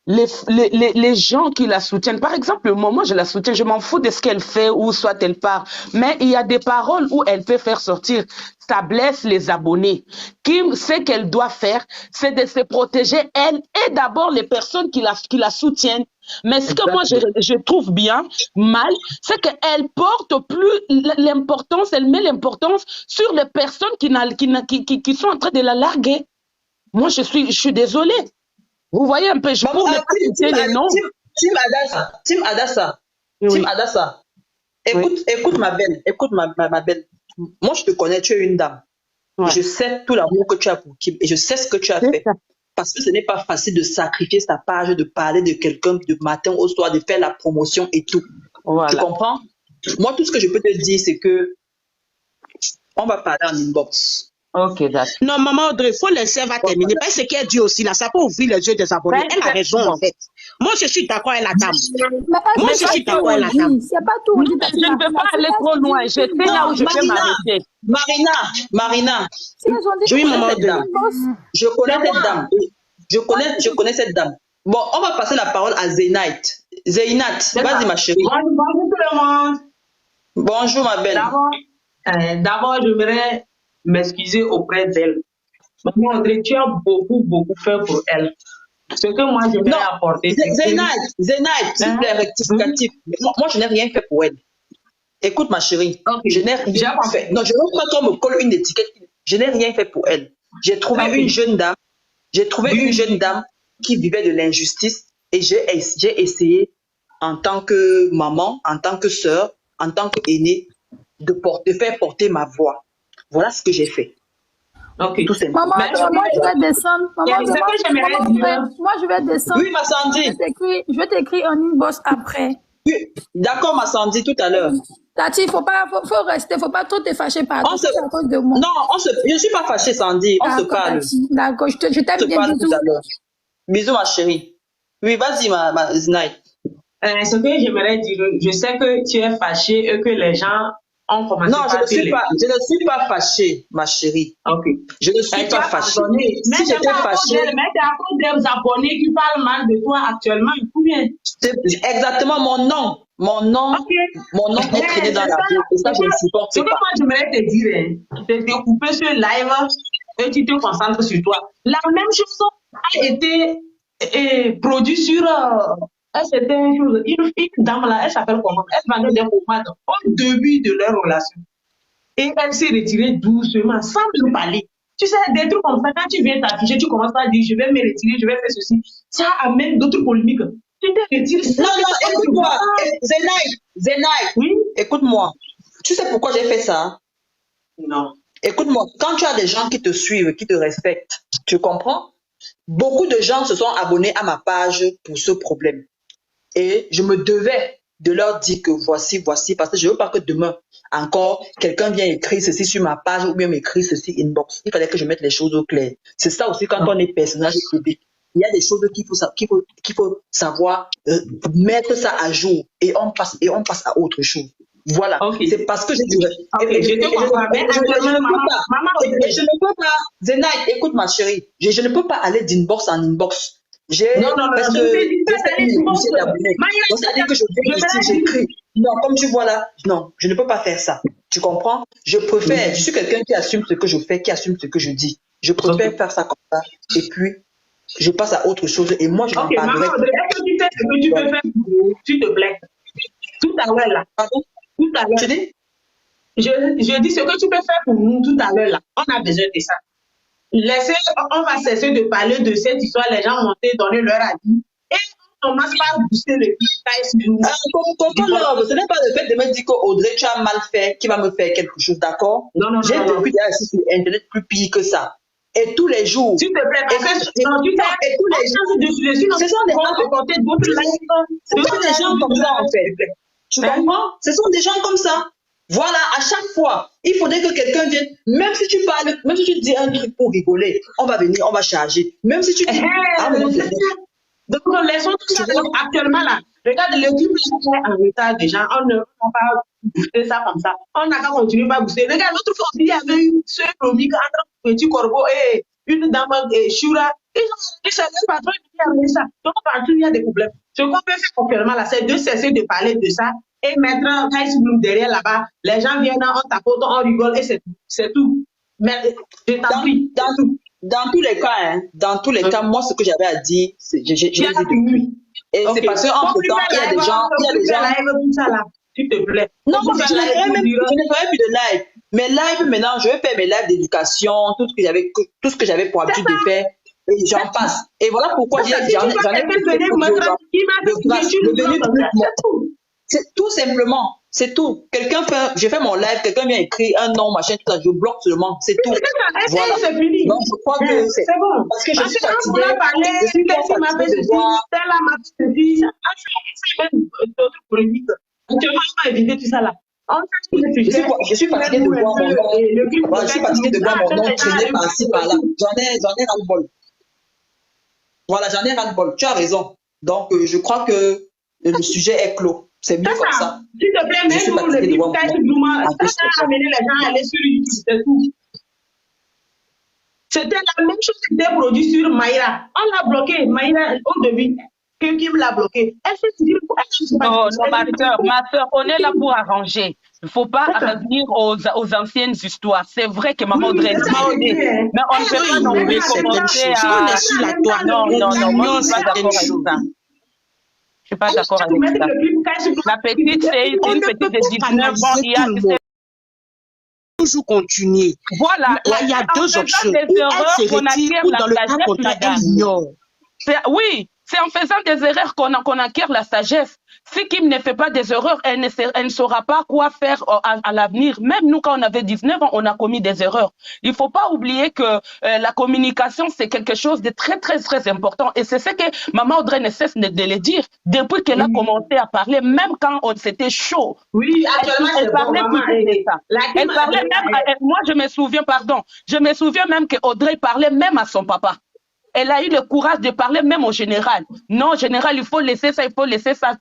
les gens qui la soutiennent, par exemple, moi je la soutiens, je m'en fous de ce qu'elle fait ou soit elle part, mais il y a des paroles où elle peut faire sortir, ça blesse les abonnés. Kim, ce qu'elle doit faire, c'est de se protéger elle et d'abord les personnes qui la soutiennent. Mais ce que moi je trouve bien mal, c'est qu'elle porte plus l'importance, elle met l'importance sur les personnes qui sont en train de la larguer. Moi je suis désolée. Vous voyez un peu, je peux ne citer les noms. Tim Adassa. Tim Adassa. Écoute ma belle, ma belle. Moi, je te connais, tu es une dame. Ouais. Je sais tout l'amour que tu as pour Kim et je sais ce que tu as fait. Parce que ce n'est pas facile de sacrifier sa page, de parler de quelqu'un de matin au soir, de faire la promotion et tout. Voilà. Tu comprends? Moi, tout ce que je peux te dire, c'est que on va parler en inbox. Ok, d'accord. Non, Maman Audrey, il faut laisser, elle va terminer. Parce que ce qu'elle dit aussi, là, ça peut ouvrir les yeux des abonnés. Elle a raison, en fait. Moi, je suis d'accord avec la dame. Moi, je suis d'accord avec la dame. C'est pas tout. Je ne peux pas aller trop loin. Je sais là où je vais m'arrêter. Marina. Oui, Maman Audrey. Je connais cette dame. Bon, on va passer la parole à Zeynat. Zeynat, vas-y, ma chérie. Bonjour tout le monde. Bonjour, ma belle. D'abord, j'aimerais m'excuser auprès d'elle. Maman Audrey, tu as beaucoup fait pour elle. Ce que moi, j'aimerais apporter. Zeynat, s'il te plaît, rectificatif. Moi, je n'ai rien fait pour elle. Écoute, ma chérie, je n'ai rien fait. Non, je ne veux pas qu'on me colle une étiquette. Je n'ai rien fait pour elle. J'ai trouvé une jeune dame. Une jeune dame qui vivait de l'injustice et j'ai essayé en tant que maman, en tant que sœur, en tant qu'aînée, de faire porter ma voix. Voilà ce que j'ai fait. Ok. Tout simplement. Maman, moi je vais descendre. Moi je vais descendre. Oui, ma Sandy. Je vais t'écrire en inbox après. Oui, d'accord, ma Sandy, tout à l'heure. Tati, faut rester, faut pas trop te fâcher par à cause de moi. Non, je ne suis pas fâchée, Sandy. On se parle. D'accord, je t'aime bien. Tout à l'heure. Bisous, ma chérie. Oui, vas-y, ma Zinaï. Ce que j'aimerais dire, je sais que tu es fâchée et que les gens ont commencé Non, je par ne suis pas fâchée, ma chérie. Ok. Je ne suis Tu pas as fâchée. pardonné. Mais Si c'est j'étais pas à cause fâchée, d'elle, mais c'est à cause des abonnés qui parlent mal de toi actuellement. Ou bien. c'est exactement mon nom. Mon nom est traîné dans la boue. Et ça, je ne supporte Ce que pas. moi, j'aimerais te dire, hein, c'est de couper ce live et tu te concentres sur toi. La même chose a été produite sur. C'était une chose. Une dame là, elle s'appelle comment? Elle vendait des pommades au début de leur relation. Et elle s'est retirée doucement, sans me parler. Tu sais, des trucs comme ça, quand tu viens t'afficher, tu commences à dire je vais me retirer, je vais faire ceci. Ça amène d'autres polémiques. Tu te retires. Non, écoute-moi. Zenaï, oui? Écoute-moi. Tu sais pourquoi j'ai fait ça? Non. Écoute-moi, quand tu as des gens qui te suivent, qui te respectent, tu comprends? Beaucoup de gens se sont abonnés à ma page pour ce problème. Et je me devais de leur dire que voici, parce que je ne veux pas que demain, encore, quelqu'un vienne écrire ceci sur ma page ou bien m'écrire ceci inbox. Il fallait que je mette les choses au clair. C'est ça aussi quand on est personnage public. Il y a des choses qu'il faut savoir mettre ça à jour et on passe à autre chose. Voilà. Okay. C'est parce que j'ai dit. Je ne peux pas. Zenaï, écoute ma chérie, je ne peux pas aller d'inbox en inbox. Non, parce que c'est-à-dire que je viens ici, j'écris. Non, comme tu vois là, non, je ne peux pas faire ça. Tu comprends? Je préfère, je suis quelqu'un qui assume ce que je fais, qui assume ce que je dis. Je préfère faire ça comme ça. Et puis, je passe à autre chose. Et moi, je n'en parlerai pas. Est-ce que tu sais ce que tu peux faire, s'il te plaît? Tout à l'heure là. Pardon? Tout à l'heure. Tu dis? Je dis ce que tu peux faire pour nous tout à l'heure là. On a besoin de ça. On va cesser de parler de cette histoire, les gens vont te donner leur avis et on commence par booster le ce n'est pas le fait de me dire qu'Audrey, tu as mal fait, qui va me faire quelque chose, d'accord? Non. J'ai vécu ici sur Internet plus pire que ça. Et tous les jours. S'il te plaît, parce que et tous les jours. Ce sont des gens comme ça, en fait. Tu comprends? Ce sont des gens comme ça. Voilà, à chaque fois, il faudrait que quelqu'un vienne, même si tu parles, même si tu dis un truc pour rigoler, on va venir, on va charger. Même si tu dis, donc, laissons tout ça actuellement là. Regarde, le clip est en retard déjà. On ne va pas booster ça comme ça. On n'a qu'à continuer à booster. Regarde, l'autre fois, il y avait eu ce comique entre Petit Corbeau et une dame, Shura. Ils ont dit ça, le patron, il a mis ça. Donc, partout, il y a des problèmes. Ce qu'on peut faire actuellement là, c'est de cesser de parler de ça et mettre un Ice Bloom derrière là-bas. Les gens viennent, on tapote, on rigole et c'est tout. Mais je t'en prie. Dans tous les cas, moi, ce que j'avais à dire, je l'ai dit depuis. Et c'est parce qu'entre temps, il y a des gens. S'il te plaît. Non, je ne ferai plus de live. Mes lives, maintenant, je vais faire mes lives d'éducation, tout ce que j'avais pour habitude de faire. Et j'en passe. Et voilà pourquoi j'en ai c'est tout simplement. C'est tout. J'ai fait mon live, quelqu'un vient écrire un nom, machin, tout ça, je bloque seulement. C'est tout. Voilà. C'est fini. Donc, je crois que c'est bon. Parce que je suis fatiguée. On a parlé, quelqu'un m'a fait ceci, tel m'a fait ceci. On fait d'autres polémiques. Actuellement, on va éviter tout ça là. Je suis fatiguée de voir mon nom. Je suis fatiguée de voir mon nom traîner par-ci, par-là. J'en ai ras-le-bol. Voilà, j'en ai ras-le-bol. Tu as raison. Donc, je crois que le sujet est clos. C'est mieux comme ça. S'il te plaît, même pour le Big ça a amené les gens à aller sur YouTube, c'est tout. C'était la même chose qui était produite sur Maïra. On l'a bloqué, Maïra, au début. Qui l'a bloqué. Elle fait dire non, ma soeur, on est là pour arranger. Il ne faut pas revenir aux anciennes histoires. C'est vrai que maman Audrey, mais on ne peut pas non plus commencer à... Non, moi je ne suis pas d'accord avec ça. Je ne suis pas d'accord avec ça. La petite, c'est une petite de 19 ans. Il y a toujours continuer. Voilà. Là, il y a deux options. Ou elle se retire ou dans le cas contraire, elle ignore. Oui. C'est en faisant des erreurs qu'on acquiert la sagesse. Si Kim ne fait pas des erreurs, elle ne saura pas quoi faire à l'avenir. Même nous, quand on avait 19 ans, on a commis des erreurs. Il ne faut pas oublier que la communication, c'est quelque chose de très, très, très important. Et c'est ce que maman Audrey ne cesse de le dire depuis qu'elle a commencé à parler, même quand c'était chaud. Oui, actuellement, elle parlait de ça. Elle parlait même, moi, je me souviens même que Audrey parlait même à son papa. Elle a eu le courage de parler même au général. Non, général, il faut laisser ça,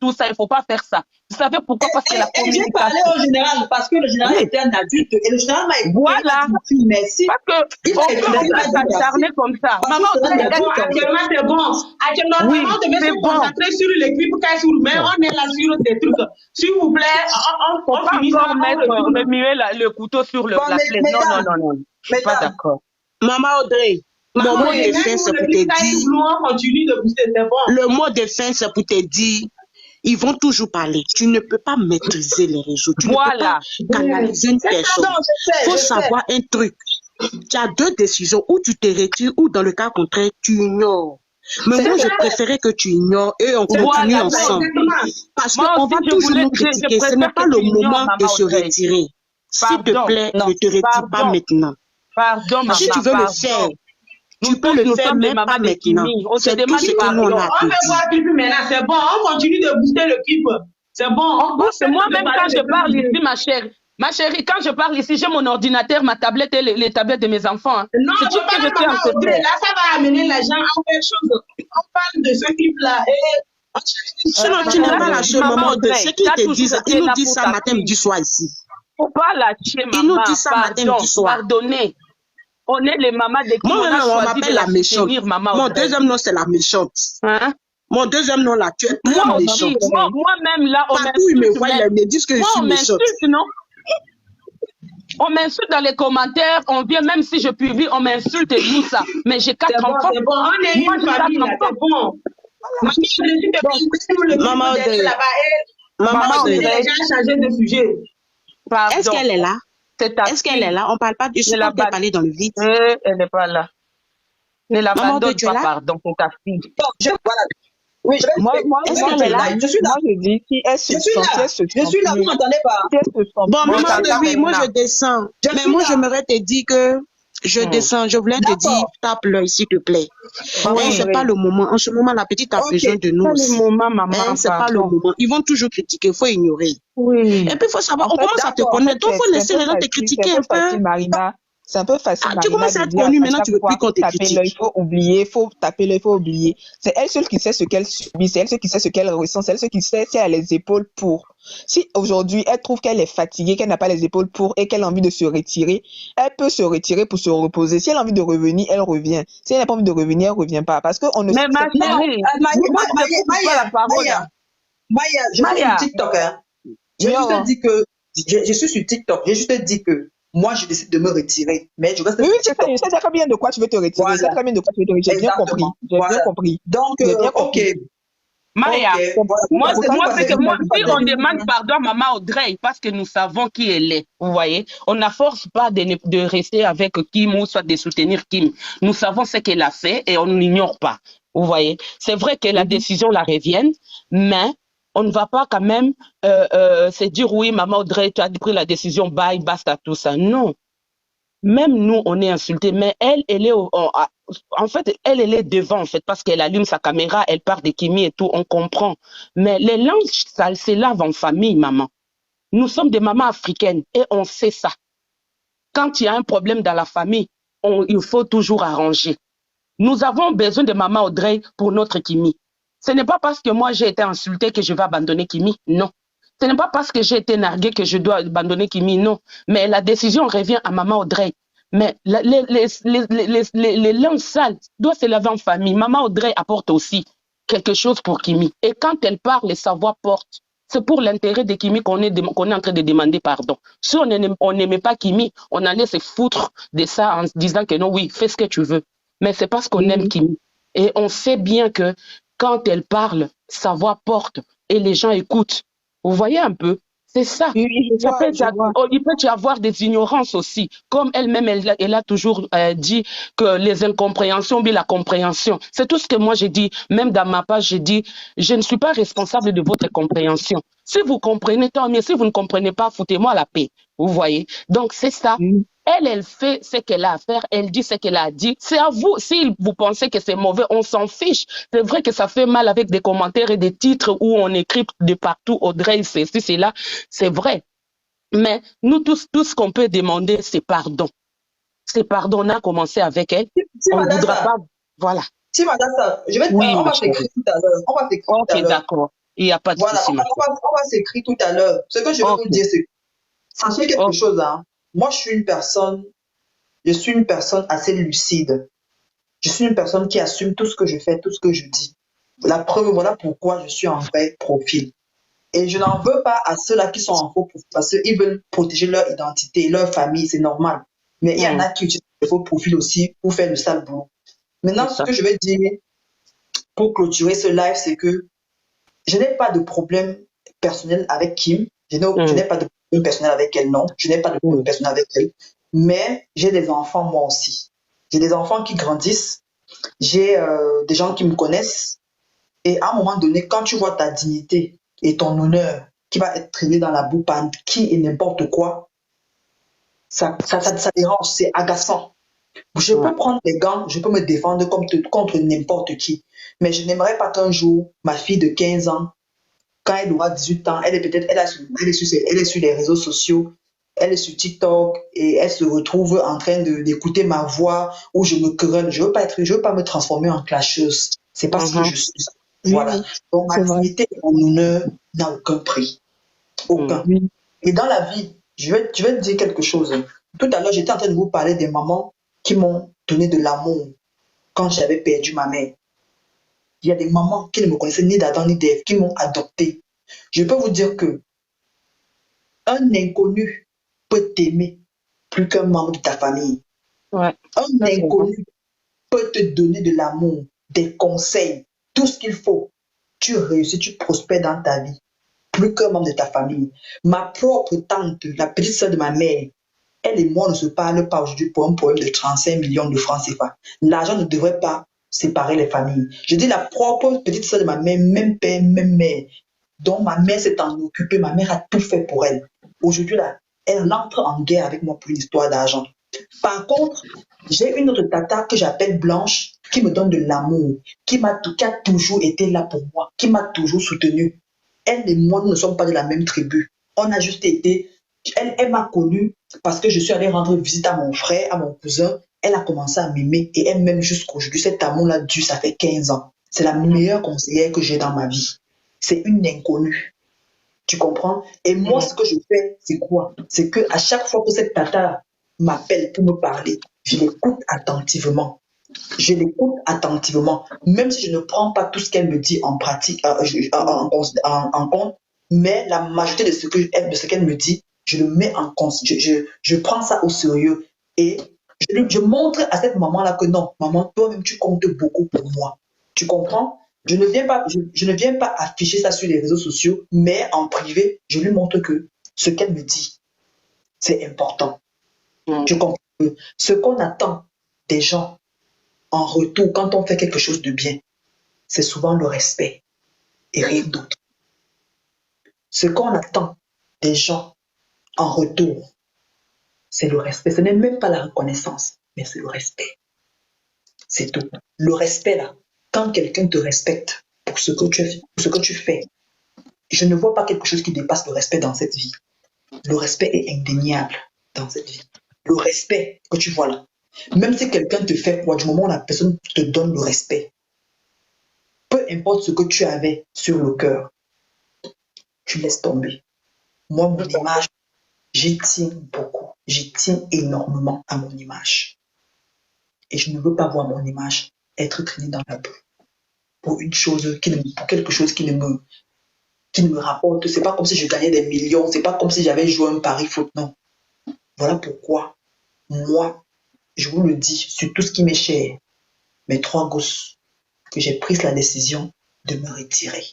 tout ça, il ne faut pas faire ça. Vous savez pourquoi? Parce que la communication... J'ai parlé au général parce que le général était un adulte et le général m'a écouté. Voilà. Merci. Parce qu'on peut s'acharner comme ça. Maman, actuellement, c'est bon. Normalement, on devait se concentrer sur l'équipe mais on est là sur des trucs. S'il vous plaît, on finit par remuer le couteau sur la plaie. Non. Je ne suis pas d'accord. Maman Audrey, mon mot de fin, c'est pour te dire. Le mot de fin, c'est pour te dire. Ils vont toujours parler. Tu ne peux pas maîtriser les réseaux. Tu ne peux pas canaliser une personne. Il faut savoir un truc. Tu as deux décisions. Ou tu te retires, ou dans le cas contraire, tu ignores. Mais moi, je préférais que tu ignores et on continue ensemble. Parce qu'on va toujours nous critiquer. Ce n'est pas le moment de se retirer. S'il te plaît, ne te retire pas maintenant. Pardon, maman. Si tu veux le faire, tu peux le faire, mais pas maintenant. C'est tout ce que nous on a. On veut voir plus maintenant, c'est bon. On continue de booster l'équipe. C'est bon. C'est moi-même quand je parle ici, ma chérie. Ma chérie, quand je parle ici, j'ai mon ordinateur, ma tablette et les tablettes de mes enfants. Non, c'est tout ce que je fais en secret. Là, ça va amener les gens à faire chose. On parle de ce clip-là et... Sinon, tu n'es pas la seule maman. Ce qu'ils te disent, ils nous disent ça matin, midi, soir ici. Faut pas lâcher, maman. Ils nous disent ça matin, midi, soir. Pardonnez. On est les mamans de qui on m'appelle la méchante. Mon deuxième nom, c'est la méchante. Hein? Mon deuxième nom, là, tu es très méchante. Moi-même, là, on partout, ils me voient, ils me disent que je suis méchante. Non? On m'insulte dans les commentaires, on vient, même si je publie, on m'insulte et tout ça. Mais j'ai 4 enfants. C'est bon, on est une famille, là, c'est bon. Maman, les gens changé de sujet. Est-ce qu'elle est là? Est-ce qu'elle est là? On ne parle pas du sujet, on peut parler dans le vide. Elle n'est pas là. Ne l'abandonne pas, pardon, pour ta fille. Oui, est-ce qu'elle est là? Je suis là. Moi, je dis, si elle se sent, je suis là, vous m'entendez pas? Bon, maman, oui, moi, je descends. Mais moi, j'aimerais te dire que je descends. Je voulais te dire, tape-le, s'il te plaît. C'est pas le moment. En ce moment, la petite a besoin de nous. C'est le moment, maman. C'est pas le moment. Ils vont toujours critiquer, il faut ignorer. Oui. Et puis, il faut savoir, on commence à te connaître. Il faut laisser les gens te critiquer un peu. C'est un peu facile. Tu commences à être connue, maintenant tu veux plus qu'on te critique. Il faut oublier, il faut taper l'œil, il faut oublier. C'est elle seule qui sait ce qu'elle subit, c'est elle seule qui sait ce qu'elle ressent, c'est elle seule qui sait si elle a les épaules pour. Si aujourd'hui elle trouve qu'elle est fatiguée, qu'elle n'a pas les épaules pour et qu'elle a envie de se retirer, elle peut se retirer pour se reposer. Si elle a envie de revenir, elle revient. Si elle n'a pas envie de revenir, elle ne revient pas. Parce qu'on ne sait pas. Maya, je suis sur TikTok. J'ai juste dit que je suis sur TikTok. J'ai juste dit que moi, je décide de me retirer. Mais je reste. Oui, je sais très bien de quoi tu veux te retirer. Voilà. Je sais très bien de quoi tu veux te retirer. J'ai bien compris. J'ai bien compris. Donc, ok. Maya, moi, c'est que moi, si on demande pardon à maman Audrey, parce que nous savons qui elle est, vous voyez, on n'a force pas de rester avec Kim ou soit de soutenir Kim. Nous savons ce qu'elle a fait et on n'ignore pas, vous voyez. C'est vrai que la décision la revienne, mais on ne va pas quand même se dire oui, maman Audrey, tu as pris la décision, bye, basta, tout ça. Non. Même nous, on est insultés, mais elle est en fait, elle est devant, en fait, parce qu'elle allume sa caméra, elle parle de Kimi et tout, on comprend. Mais les langues, ça se lave en famille, maman. Nous sommes des mamans africaines et on sait ça. Quand il y a un problème dans la famille, il faut toujours arranger. Nous avons besoin de maman Audrey pour notre Kimi. Ce n'est pas parce que moi j'ai été insultée que je vais abandonner Kimi, non. Ce n'est pas parce que j'ai été narguée que je dois abandonner Kimi, non. Mais la décision revient à maman Audrey. Mais les langues sales doivent se laver en famille. Maman Audrey apporte aussi quelque chose pour Kimi. Et quand elle parle, sa voix porte. C'est pour l'intérêt de Kimi qu'on est en train de demander pardon. Si on n'aimait pas Kimi, on allait se foutre de ça en se disant que non, oui, fais ce que tu veux. Mais c'est parce qu'on aime Kimi. Et on sait bien que quand elle parle, sa voix porte et les gens écoutent. Vous voyez un peu? C'est ça. Oui, il peut y avoir des ignorances aussi. Comme elle-même, elle a toujours dit que les incompréhensions, mais la compréhension. C'est tout ce que moi j'ai dit. Même dans ma page, j'ai dit, je ne suis pas responsable de votre compréhension. Si vous comprenez, tant mieux. Si vous ne comprenez pas, foutez-moi la paix. Vous voyez? Donc, c'est ça. Elle fait ce qu'elle a à faire, elle dit ce qu'elle a dit. C'est à vous. Si vous pensez que c'est mauvais, on s'en fiche. C'est vrai que ça fait mal avec des commentaires et des titres où on écrit de partout, Audrey, ceci, c'est là. C'est vrai. Mais nous tous, tout ce qu'on peut demander, c'est pardon. C'est pardon. On a commencé avec elle. On ne voudra pas. Voilà. Si, madame, ça, Oui, on ma va chérie. s'écrire tout à l'heure. On va s'écrire tout à Ok, l'heure. d'accord. Il n'y a pas de Voilà, souci, ma chérie. on va s'écrire tout à l'heure. Ce que je veux Ok, vous dire, c'est que sachez quelque ok. chose, hein. Moi, je suis une personne assez lucide. Je suis une personne qui assume tout ce que je fais, tout ce que je dis. La preuve, voilà pourquoi je suis en vrai profil. Et je n'en veux pas à ceux-là qui sont en faux profil parce qu'ils veulent protéger leur identité, leur famille, c'est normal. Mais il y en a qui utilisent les faux profils aussi pour faire le sale boulot. Maintenant, C'est ce ça. que je vais dire pour clôturer ce live, c'est que je n'ai pas de problème personnel avec Kim. Je n'ai pas de problème personnel avec elle, non. Je n'ai pas de problème personnel avec elle. Mais j'ai des enfants, moi aussi. J'ai des enfants qui grandissent. J'ai des gens qui me connaissent. Et à un moment donné, quand tu vois ta dignité et ton honneur qui va être traîné dans la boue par qui et n'importe quoi, ça dérange, c'est agaçant. Je peux prendre les gants, je peux me défendre contre n'importe qui. Mais je n'aimerais pas qu'un jour, ma fille de 15 ans, quand elle aura 18 ans, elle est sur les réseaux sociaux, elle est sur TikTok et elle se retrouve en train d'écouter ma voix où je me querelle. Je veux pas me transformer en clasheuse. C'est pas ce que je suis. Voilà. Oui, Donc ma c'est vrai. dignité et mon honneur n'a aucun prix. Aucun. Oui. Et dans la vie, je vais te dire quelque chose. Tout à l'heure, j'étais en train de vous parler des mamans qui m'ont donné de l'amour quand j'avais perdu ma mère. Il y a des mamans qui ne me connaissaient ni d'Adam ni d'Ève, qui m'ont adopté. Je peux vous dire que un inconnu peut t'aimer plus qu'un membre de ta famille. Ouais. Un Ça, c'est vrai. inconnu peut te donner de l'amour, des conseils, tout ce qu'il faut. Tu réussis, tu prospères dans ta vie, plus qu'un membre de ta famille. Ma propre tante, la petite sœur de ma mère, elle et moi ne se parlent pas aujourd'hui pour un problème de 35 millions de francs CFA. L'argent ne devrait pas séparer les familles. Je dis la propre petite sœur de ma mère, même père, même mère, dont ma mère s'est en occupée, ma mère a tout fait pour elle. Aujourd'hui, là, elle entre en guerre avec moi pour une histoire d'argent. Par contre, j'ai une autre tata que j'appelle Blanche, qui me donne de l'amour, qui a toujours été là pour moi, qui m'a toujours soutenu. Elle et moi, nous ne sommes pas de la même tribu. On a juste été... Elle m'a connue parce que je suis allée rendre visite à mon frère, à mon cousin. Elle a commencé à m'aimer et elle m'aime jusqu'aujourd'hui. Cet amour-là dure, ça fait 15 ans. C'est la meilleure conseillère que j'ai dans ma vie. C'est une inconnue. Tu comprends? Et moi, ce que je fais, c'est quoi? C'est que à chaque fois que cette tata m'appelle pour me parler, je l'écoute attentivement. Je l'écoute attentivement, même si je ne prends pas tout ce qu'elle me dit en pratique, en compte, mais la majorité de ce qu'elle me dit, je le mets en compte, je prends ça au sérieux et je montre à cette maman-là que non, maman, toi-même, tu comptes beaucoup pour moi. Tu comprends? Je ne viens pas afficher ça sur les réseaux sociaux, mais en privé, je lui montre que ce qu'elle me dit, c'est important. Tu comprends? Ce qu'on attend des gens en retour, quand on fait quelque chose de bien, c'est souvent le respect et rien d'autre. Ce qu'on attend des gens en retour, c'est le respect. Ce n'est même pas la reconnaissance, mais c'est le respect. C'est tout. Le respect, là, quand quelqu'un te respecte pour ce que tu fais, je ne vois pas quelque chose qui dépasse le respect dans cette vie. Le respect est indéniable dans cette vie. Le respect que tu vois là, même si quelqu'un te fait quoi, du moment où la personne te donne le respect, peu importe ce que tu avais sur le cœur, tu laisses tomber. Moi, mon image, j'y tiens beaucoup. J'y tiens énormément à mon image. Et je ne veux pas voir mon image être traînée dans la boue pour quelque chose qui ne me rapporte. C'est pas comme si je gagnais des millions. C'est pas comme si j'avais joué un pari foot. Non. Voilà pourquoi, moi, je vous le dis, sur tout ce qui m'est cher, mes 3 gosses, que j'ai pris la décision de me retirer.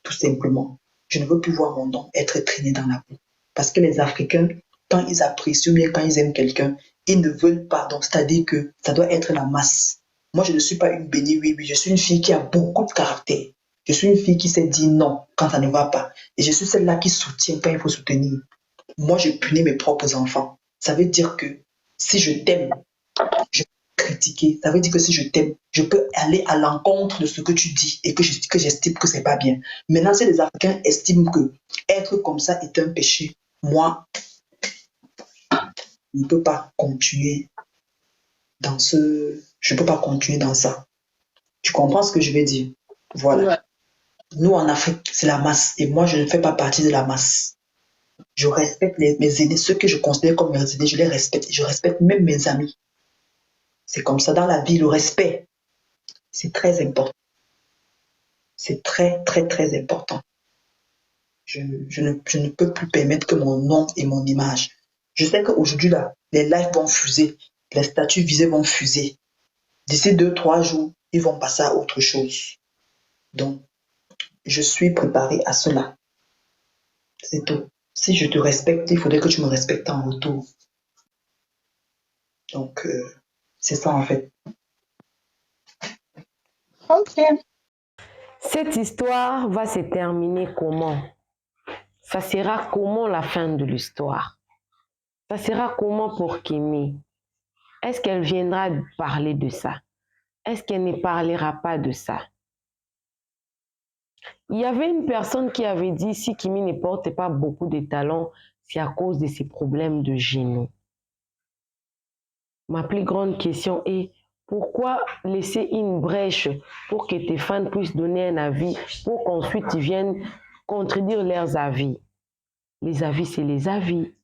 Tout simplement. Je ne veux plus voir mon nom être traîné dans la boue. Parce que les Africains, quand ils apprécient ou bien quand ils aiment quelqu'un, ils ne veulent pas. Donc, c'est-à-dire que ça doit être la masse. Moi, je ne suis pas une bénie, oui. Je suis une fille qui a beaucoup de caractère. Je suis une fille qui sait dire non quand ça ne va pas. Et je suis celle-là qui soutient quand il faut soutenir. Moi, je punis mes propres enfants. Ça veut dire que si je t'aime, je peux critiquer. Ça veut dire que si je t'aime, je peux aller à l'encontre de ce que tu dis et que j'estime que c'est pas bien. Maintenant, si les Africains estiment que être comme ça est un péché, moi, je ne peux pas continuer dans ce Je ne peux pas continuer dans ça. Tu comprends ce que je veux dire? Voilà. Ouais. Nous, en Afrique, c'est la masse. Et moi, je ne fais pas partie de la masse. Je respecte mes aînés, ceux que je considère comme mes aînés, je les respecte. Je respecte même mes amis. C'est comme ça dans la vie, le respect. C'est très important. C'est très, très, très important. Je ne peux plus permettre que mon nom et mon image. Je sais qu'aujourd'hui, là, les lives vont fuser. Les statuts visés vont fuser. D'ici 2-3 jours, ils vont passer à autre chose. Donc, je suis préparée à cela. C'est tout. Si je te respecte, il faudrait que tu me respectes en retour. Donc, c'est ça en fait. Ok. Cette histoire va se terminer comment? Ça sera comment la fin de l'histoire? Ça sera comment pour Kimi? Est-ce qu'elle viendra parler de ça? Est-ce qu'elle ne parlera pas de ça? Il y avait une personne qui avait dit si Kimi ne porte pas beaucoup de talent, c'est à cause de ses problèmes de genoux. Ma plus grande question est pourquoi laisser une brèche pour que tes fans puissent donner un avis pour qu'ensuite ils viennent contredire leurs avis? Les avis, c'est les avis.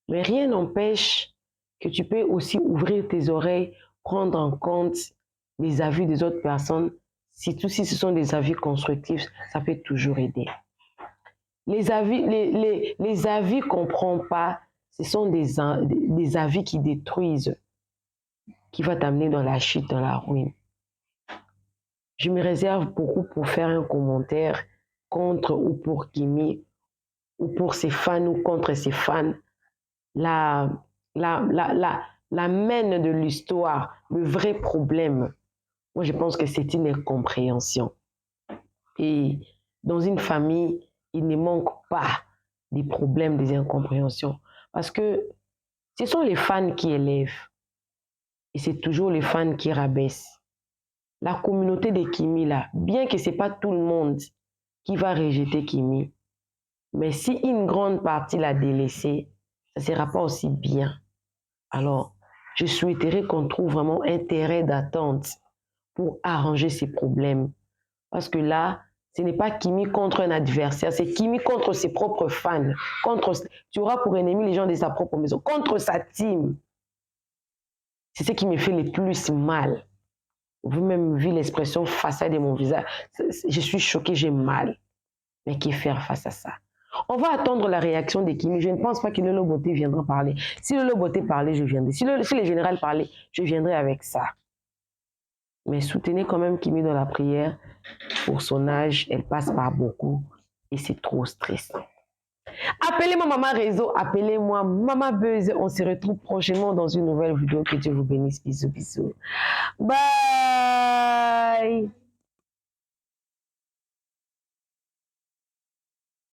Mais rien n'empêche que tu peux aussi ouvrir tes oreilles, prendre en compte les avis des autres personnes. Surtout si ce sont des avis constructifs, ça peut toujours aider. Les avis qu'on ne prend pas, ce sont des avis qui détruisent, qui vont t'amener dans la chute, dans la ruine. Je me réserve beaucoup pour faire un commentaire contre ou pour Kimi, ou pour ses fans ou contre ses fans. La mène de l'histoire, le vrai problème, moi je pense que c'est une incompréhension. Et dans une famille, il ne manque pas des problèmes, des incompréhensions. Parce que ce sont les fans qui élèvent. Et c'est toujours les fans qui rabaissent. La communauté de Kimi, là, bien que ce n'est pas tout le monde qui va rejeter Kimi, mais si une grande partie l'a délaissé, ça ne sera pas aussi bien. Alors, je souhaiterais qu'on trouve vraiment intérêt d'attente pour arranger ces problèmes. Parce que là, ce n'est pas Kimi contre un adversaire, c'est Kimi contre ses propres fans. Tu auras pour ennemi les gens de sa propre maison, contre sa team. C'est ce qui me fait le plus mal. Vous-même vu l'expression façade de mon visage. Je suis choquée, j'ai mal. Mais que faire face à ça? On va attendre la réaction de Kimi. Je ne pense pas que Lolo Beauté viendra parler. Si Lolo Beauté parlait, je viendrai. Si le général parlait, je viendrai avec ça. Mais soutenez quand même Kimi dans la prière. Pour son âge, elle passe par beaucoup et c'est trop stressant. Appelez-moi Maman Réseau, appelez-moi Maman Buzz. On se retrouve prochainement dans une nouvelle vidéo. Que Dieu vous bénisse. Bisous, bisous. Bye!